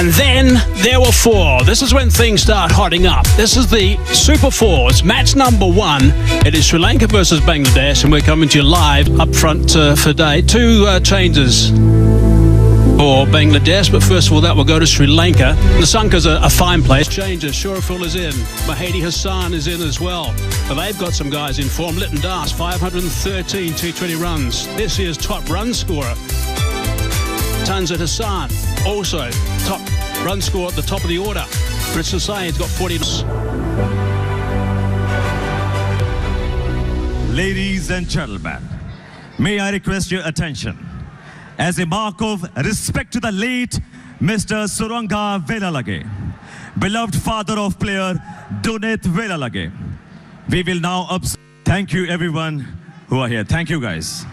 And then there were four. This is when things start hotting up. This is the Super Fours, match number one. It is Sri Lanka versus Bangladesh, and we're coming to you live up front for day. Two changes for Bangladesh, but first of all, that will go to Sri Lanka. Nasanka's a fine place. Changes. Shuraful is in. Mahedi Hassan is in as well. But they've got some guys in form. Litton Das, 513 T20 runs. This year's top run scorer. Tanzit Hassan, also top run scorer at the top of the order. Rich Hussain's got 40. Ladies and gentlemen, may I request your attention as a mark of respect to the late Mr. Suranga Velalage, beloved father of player Dunit Velalage. We will now thank you everyone who are here. Thank you guys.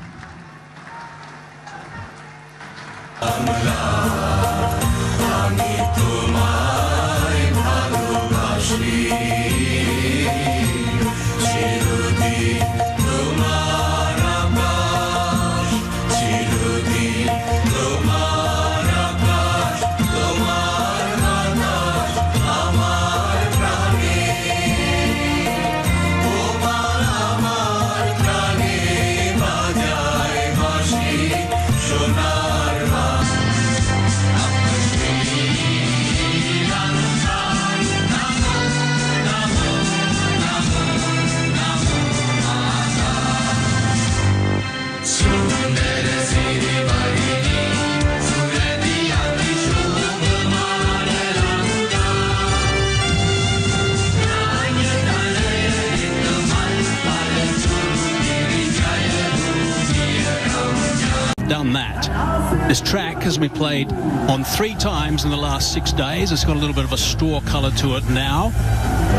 Done that. This track has been played on 3 times in the last 6 days. It's got a little bit of a straw colour to it now.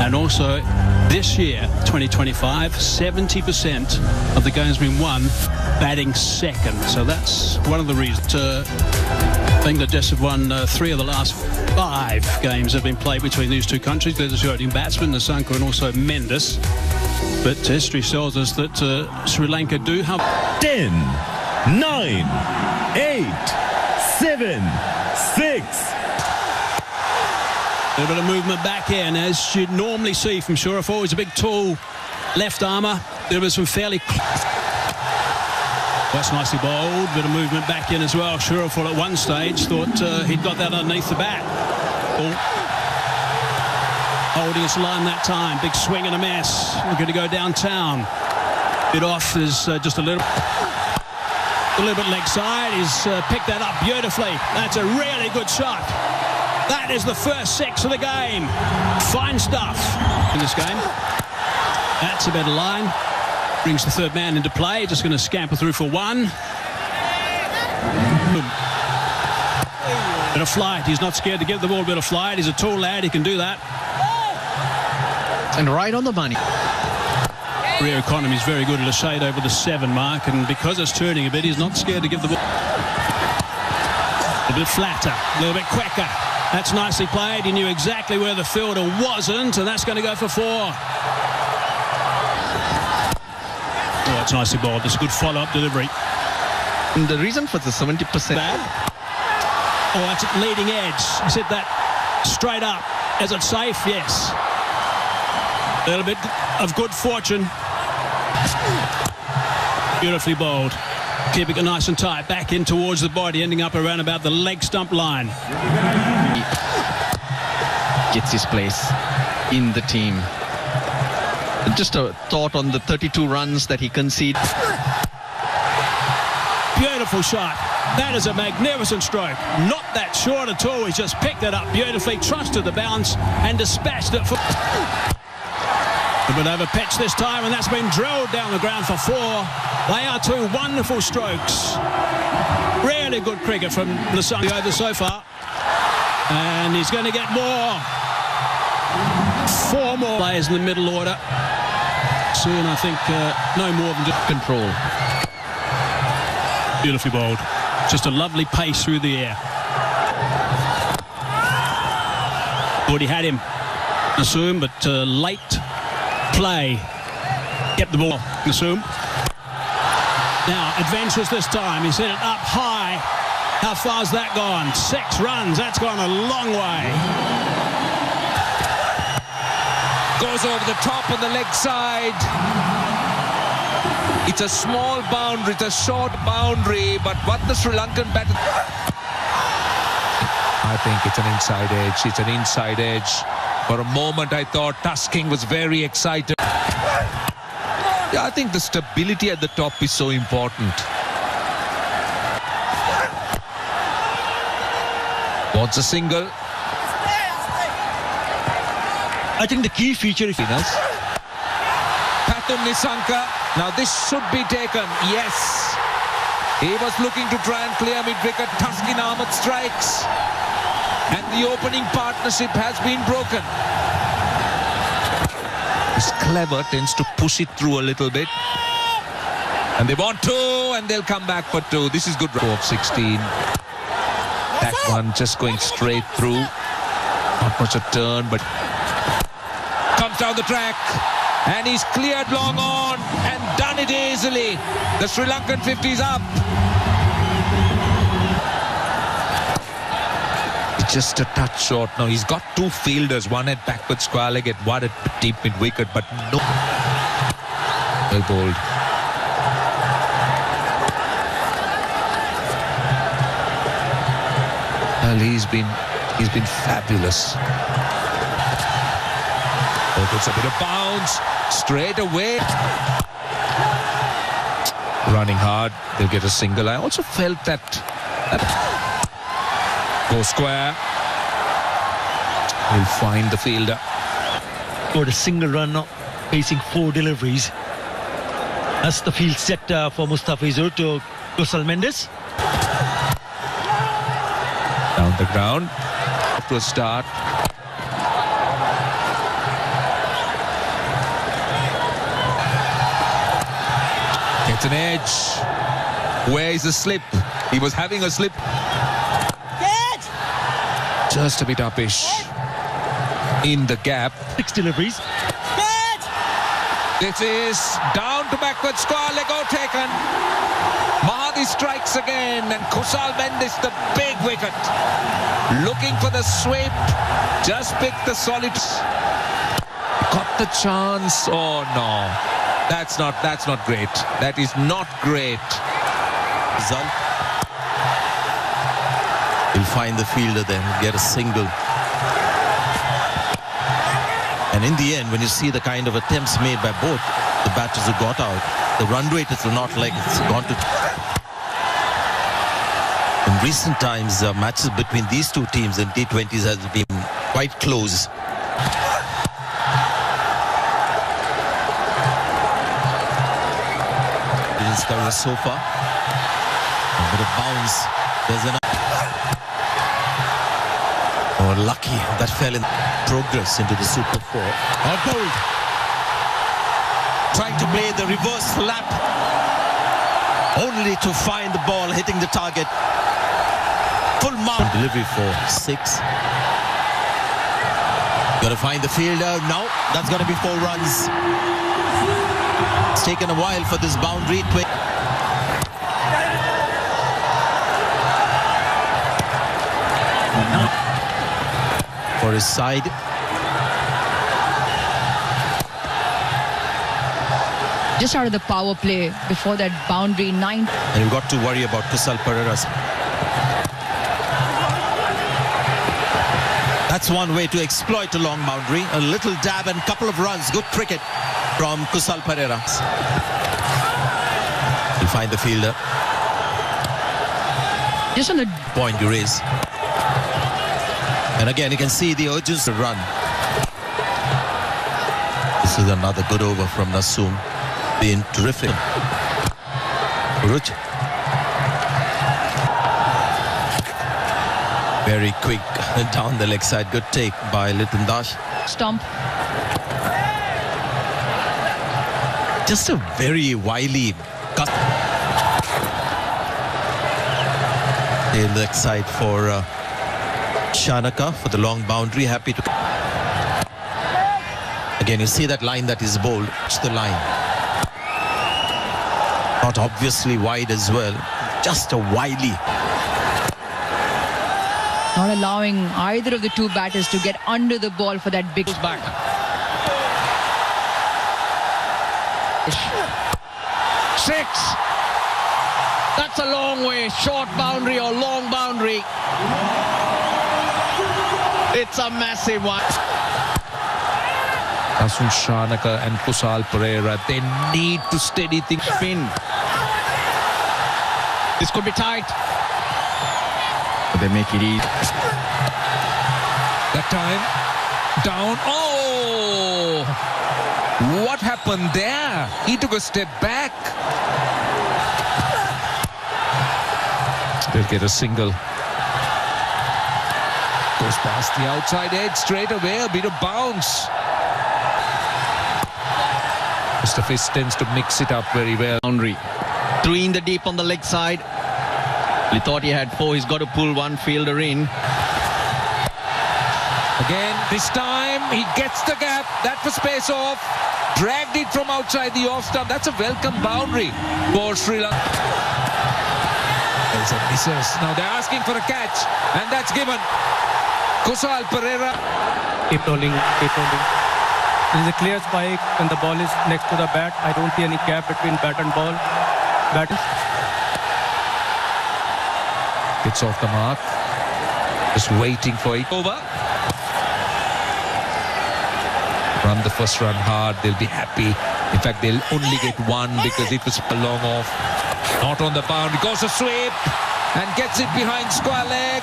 And also, this year, 2025, 70% of the games been won batting second. So that's one of the reasons. Bangladesh have won 3 of the last 5 games that have been played between these two countries. They're the opening batsmen, Nasanka and also Mendes. But history tells us that Sri Lanka do have 10, 9, 8, 7, 6. A bit of movement back in, as you'd normally see from Shuraful. He's a big, tall left armour. There was some fairly... That's nicely bowled. Bit of movement back in as well. Shuraful at one stage thought he'd got that underneath the bat. Ball holding his line that time. Big swing and a miss. Looking to go downtown. Bit off is just a little bit leg side. He's picked that up beautifully. That's a really good shot. That is the first 6 of the game. Fine stuff in this game. That's a better line. Brings the third man into play. Just going to scamper through for 1. Boom. Bit of flight. He's not scared to give the ball a bit of flight. He's a tall lad. He can do that. And right on the money. Rear economy is very good at a shade over the 7 mark, and because it's turning a bit, he's not scared to give the ball. A bit flatter, a little bit quicker. That's nicely played. He knew exactly where the fielder wasn't, and that's going to go for 4. Oh, that's nicely bowled. That's a good follow-up delivery. And the reason for the 70%... Oh, that's at leading edge. He said that straight up. Is it safe? Yes. A little bit of good fortune. Beautifully bowled. Keeping it nice and tight. Back in towards the body, ending up around about the leg stump line. Gets his place in the team. Just a thought on the 32 runs that he conceded. Beautiful shot. That is a magnificent stroke. Not that short at all. He's just picked it up beautifully, trusted the bounce, and dispatched it for... A bit over pitch this time, and that's been drilled down the ground for 4. They are 2 wonderful strokes. Really good cricket from the over so far. And he's going to get more. 4 more players in the middle order. Soon, I think, no more than just control. Beautifully bowled. Just a lovely pace through the air. Thought he had him, Nasoom, but late play. Kept the ball, Nasoom. Now, adventurous this time. He's hit it up high. How far's that gone? 6 runs. That's gone a long way. Goes over the top on the leg side. It's a small boundary, it's a short boundary, but what the Sri Lankan batter... I think it's an inside edge. It's an inside edge. For a moment, I thought Tusking was very excited. Yeah, I think the stability at the top is so important. Wants a single. I think the key feature is Pathum Nisanka. Now this should be taken. Yes. He was looking to try and clear mid-wicket. Tuskin Ahmed strikes. And the opening partnership has been broken. He's clever, tends to push it through a little bit. And they want 2, and they'll come back for 2. This is good. 4 of 16. That one just going straight through. Not much a turn, but comes down the track. And he's cleared long on and done it easily. The Sri Lankan 50's up. Just a touch short. Now he's got 2 fielders, one at backward square leg and one at deep mid wicket, but no. Well bowled. Well, he's been fabulous. Oh, it's a bit of bounce straight away. Running hard, they'll get a single. I also felt that go square. He'll find the fielder. got a single run facing 4 deliveries. That's the field set for Mustafizur to Kusal Mendes. Down the ground. Off to a start. Gets an edge. Where is the slip? He was having a slip. Just a bit uppish. In the gap. 6 deliveries. This is down to backward square, Lego taken. Mahadi strikes again, and Kusal Mendes the big wicket. Looking for the sweep, just picked the solid. Got the chance. Oh no, that's not great. That is not great. He'll find the fielder then, get a single. And in the end, when you see the kind of attempts made by both the batters who got out, the run rate is not like it's gone to... In recent times, matches between these two teams in T20s has been quite close. Didn't score so far. A bit of bounce. There's an... Oh, lucky that fell in progress into the Super 4. Oh, gold! Trying to play the reverse lap, only to find the ball hitting the target. Full mark. Delivery for 6. Got to find the fielder. No, that's going to be 4 runs. It's taken a while for this boundary. For his side. Just out of the power play before that boundary 9. And you've got to worry about Kusal Pereira's. That's one way to exploit a long boundary. A little dab and couple of runs. Good cricket from Kusal Pereira. He'll find the fielder. Just on the point you raise. And again, you can see the urgency to run. This is another good over from Nasoom. Being terrific. Uruj. Very quick down the leg side. Good take by Liton Dash. stump. Just a very wily cut. The leg side for Shanaka for the long boundary. Happy to... Again, you see that line that is bowled. It's the line. Not obviously wide as well. Just a wily. Not allowing either of the two batters to get under the ball for that big Back. 6. That's a long way. Short boundary or long boundary. It's a massive one. Asun Shanaka and Kusal Pereira, they need to steady things. Spin. This could be tight. They make it easy. That time, down. Oh! What happened there? He took a step back. They'll get a single. Goes past the outside edge straight away. A bit of bounce. Mr. Fist tends to mix it up very well. Boundary. 3 in the deep on the leg side. He thought he had 4. He's got to pull one fielder in. Again, this time he gets the gap. That was space off. Dragged it from outside the off stump. That's a welcome boundary for Sri Lanka. There's a misses. Now they're asking for a catch, and that's given. Kusal Pereira. Keep rolling, keep rolling. There is a clear spike when the ball is next to the bat. I don't see any gap between bat and ball. Bat. It's off the mark. Just waiting for it. Over. Run the first run hard. They'll be happy. In fact, they'll only get one because it was a long off. Not on the bound. Goes a sweep and gets it behind square leg.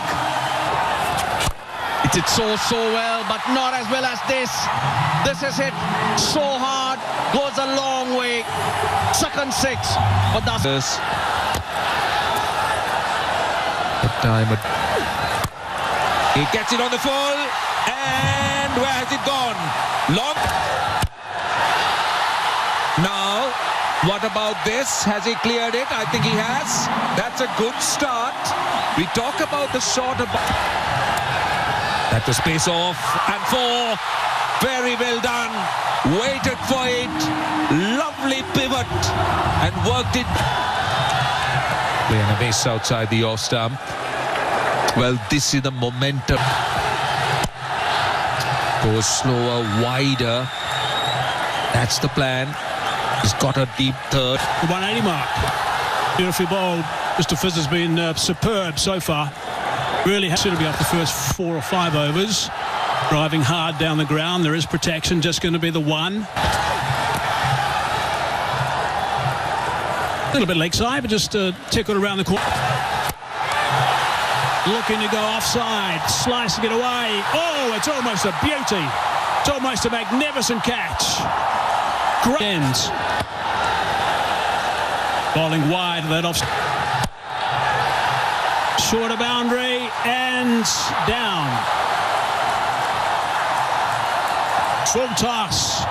It's hit so well, but not as well as this. This is hit so hard. Goes a long way. Second 6. But that's... Time he gets it on the full, and where has it gone? Long. Now, what about this? Has he cleared it? I think he has. That's a good start. We talk about the short. That was space off, and 4. Very well done. Waited for it. Lovely pivot and worked it. Playing a base outside the off stump. Well, this is the momentum. Goes slower, wider. That's the plan. He's got a deep third. The 180 mark. Beautifully bowled. Mr. Fizz has been superb so far. Really has to be up the first 4 or 5 overs. Driving hard down the ground. There is protection. Just going to be the 1. A little bit leg side, but just tick it around the corner. Looking to go offside, slicing it away. Oh, it's almost a beauty. It's almost a magnificent catch. Great ends. Bowling wide of that off. Shorter boundary and down. Full toss.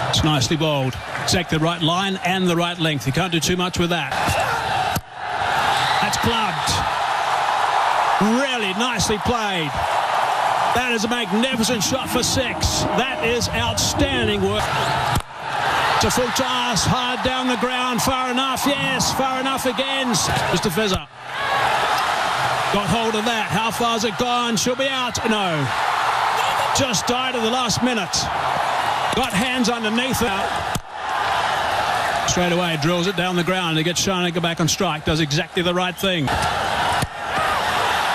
It's nicely bowled. Exactly the right line and the right length. You can't do too much with that. That's clubbed. Really nicely played. That is a magnificent shot for 6. That is outstanding work. It's a full toss, hard down the ground, far enough, yes, far enough again. Mr. Fizzer got hold of that. How far's it gone? She'll be out. No. Just died at the last minute. Got hands underneath her. Straight away, drills it down the ground. He gets Shanaka back on strike. Does exactly the right thing.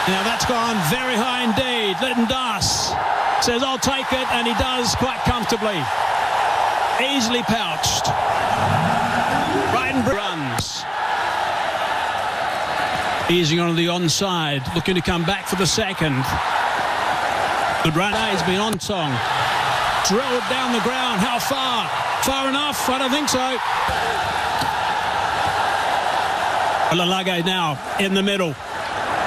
Now that's gone very high indeed. Lytton Das says, I'll take it, and he does quite comfortably. Easily pouched. Brighton runs. Easing on the onside. Looking to come back for the second. Good run. He's been on song. Drilled down the ground. How far? Far enough? I don't think so. Lalage now in the middle.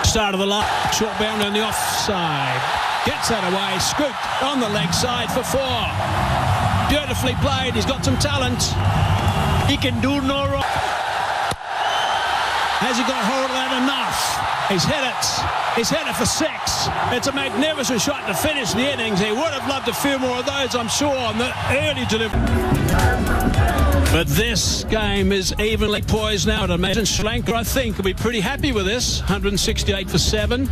Start of the line. Short bound on the offside. Gets that away. Scooped on the leg side for 4. Beautifully played. He's got some talent. He can do no wrong. Has he got hold of that enough? He's hit it. He's hit it for 6. It's a magnificent shot to finish the innings. He would have loved a few more of those, I'm sure, on the early delivery. But this game is evenly poised now. I'd imagine Sri Lanka, I think, will be pretty happy with this. 168 for 7.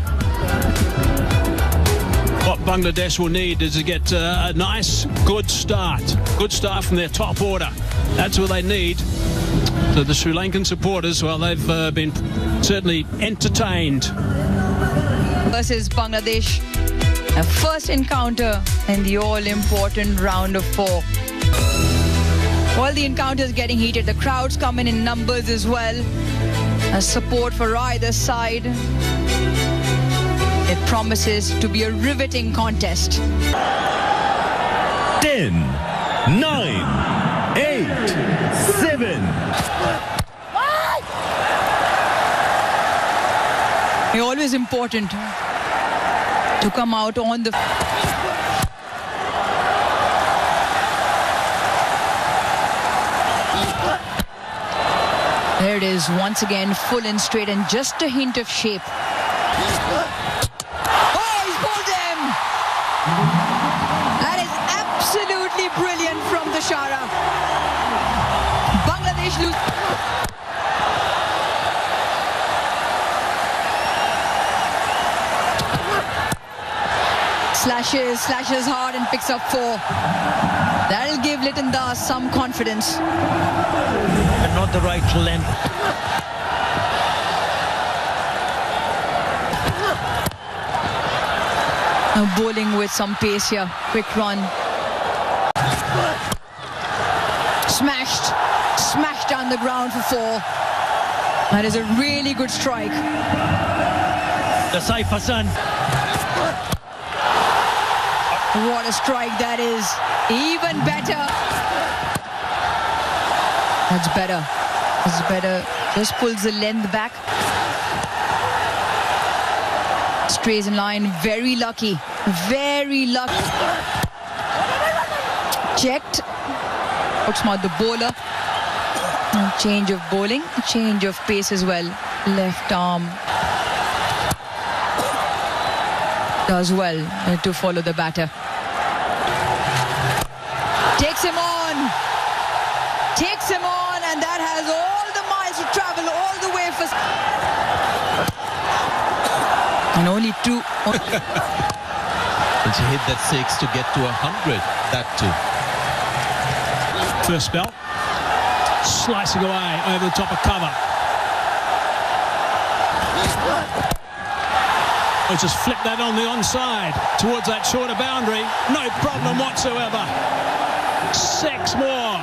What Bangladesh will need is to get a nice, good start. Good start from their top order. That's what they need. So the Sri Lankan supporters, well, they've been certainly entertained. Versus Bangladesh. A first encounter in the all-important round of 4. While the encounter is getting heated, the crowds come in numbers as well. Support for either side. It promises to be a riveting contest. 10, 9, 8, 7. It's always important to come out on the... There it is, once again, full and straight and just a hint of shape. Oh, he's bowled him! That is absolutely brilliant from the Shara. Bangladesh lose... Slashes hard and picks up 4. That'll give Liton Das some confidence. But not the right length. Bowling with some pace here. Quick run. Smashed down the ground for 4. That is a really good strike. The Saif Hassan. What a strike that is. Even better. That's better. That's better. Just pulls the length back. Strays in line. Very lucky. Very lucky. Checked. Outsmart the bowler. Change of bowling. Change of pace as well. Left arm. Does well to follow the batter. Takes him on, and that has all the miles to travel all the way for... And only 2... And she hit that 6 to get to 100, that too. First spell. Slicing away over the top of cover. Let's just flip that on the onside towards that shorter boundary. No problem whatsoever. 6 more.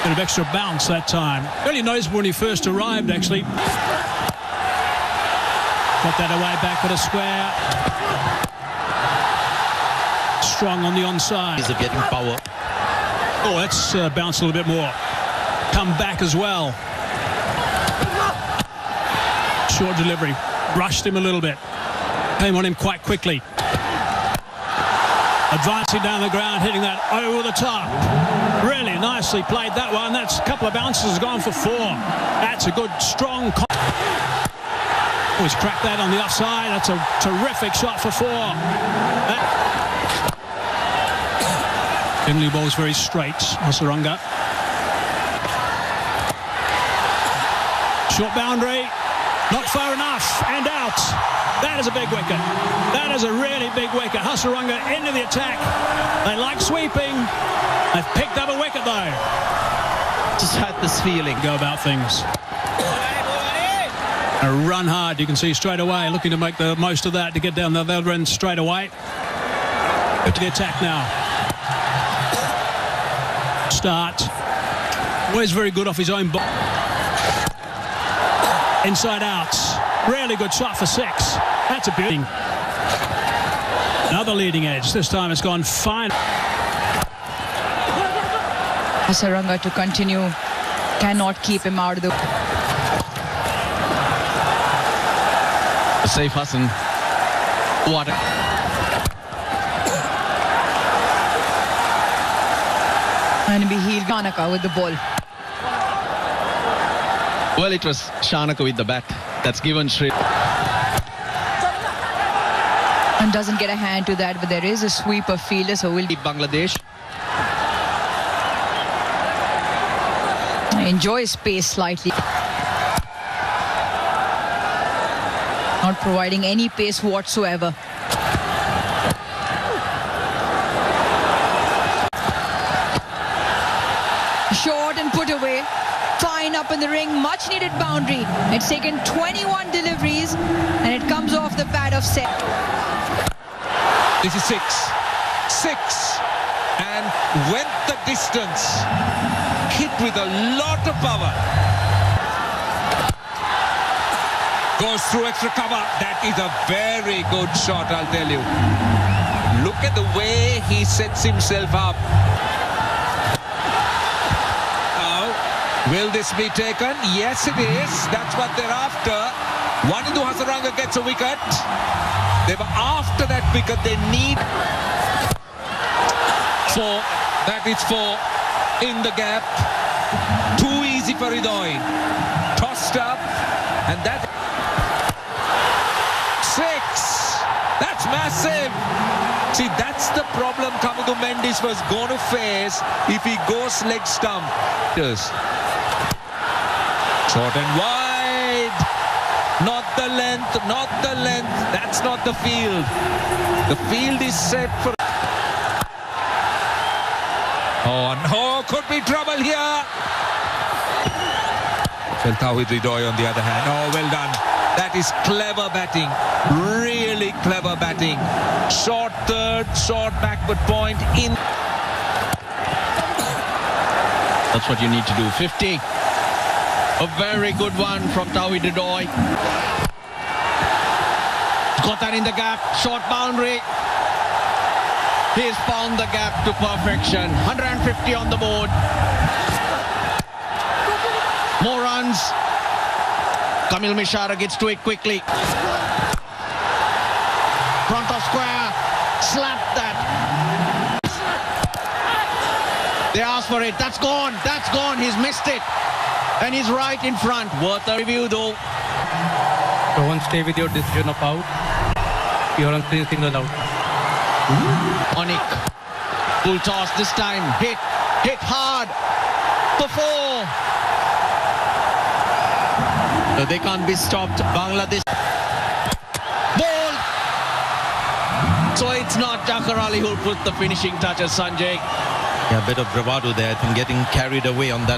Bit of extra bounce that time. Really noticeable when he first arrived, actually. Got that away back with a square. Strong on the onside. He's getting power. Oh, that's bounced a little bit more. Come back as well. Short delivery. Rushed him a little bit. Came on him quite quickly. Advancing down the ground, hitting that over the top. Really nicely played that one. That's a couple of bounces gone for 4. That's a good, strong... Always cracked that on the offside. That's a terrific shot for 4. Generally bowls very straight, Hasaranga. Short boundary. Not far enough, and out. That is a big wicket. That is a really big wicket. Hasaranga into the attack. They like sweeping. They've picked up a wicket, though. Just had this feeling. Go about things. A run hard, you can see straight away, looking to make the most of that to get down the other end straight away. Go to the attack now. Start. Always very good off his own ball. Inside out. Really good shot for 6. That's a beauty. Another leading edge. This time it's gone fine. Hasaranga to continue. Cannot keep him out of the... Saif Hassan. What? And Bihil Kanaka with the ball. Well, it was Shanaka with the bat. That's given Sri. And doesn't get a hand to that, but there is a sweeper fielder, so we'll Bangladesh. enjoy space slightly. Not providing any pace whatsoever. Short and put away. Fine up in the ring, much needed boundary. It's taken 21 deliveries and it comes off the bat of Seth. This is 6. And went the distance. Hit with a lot of power. Goes through extra cover. That is a very good shot, I'll tell you. Look at the way he sets himself up. Will this be taken? Yes, it is. That's what they're after. Wanindu Hasaranga gets a wicket. They were after that wicket. They need 4. That is 4 in the gap. Too easy for Hridoy. Tossed up. And that 6. That's massive. See, that's the problem Kamudu Mendis was going to face if he goes leg stump. Short and wide. Not the length, not the length. That's not the field. The field is set for... Oh, no, could be trouble here. Tawhid Hridoy on the other hand. Oh, well done. That is clever batting. Really clever batting. Short third, short backward point in. That's what you need to do. 50. A very good one from Tawhid Hridoy. Got that in the gap. Short boundary. He's found the gap to perfection. 150 on the board. More runs. Kamil Mishara gets to it quickly. Front of square. Slap that. They asked for it. That's gone. That's gone. He's missed it. And he's right in front. Worth a review though. Don't stay with your decision of out. You're on clean signal out. Onik. Full toss this time. Hit hard. For 4. So they can't be stopped. Bangladesh. Ball. So it's not Jakar Ali who put the finishing touches, Sanjay. Yeah, a bit of bravado there. I think getting carried away on that.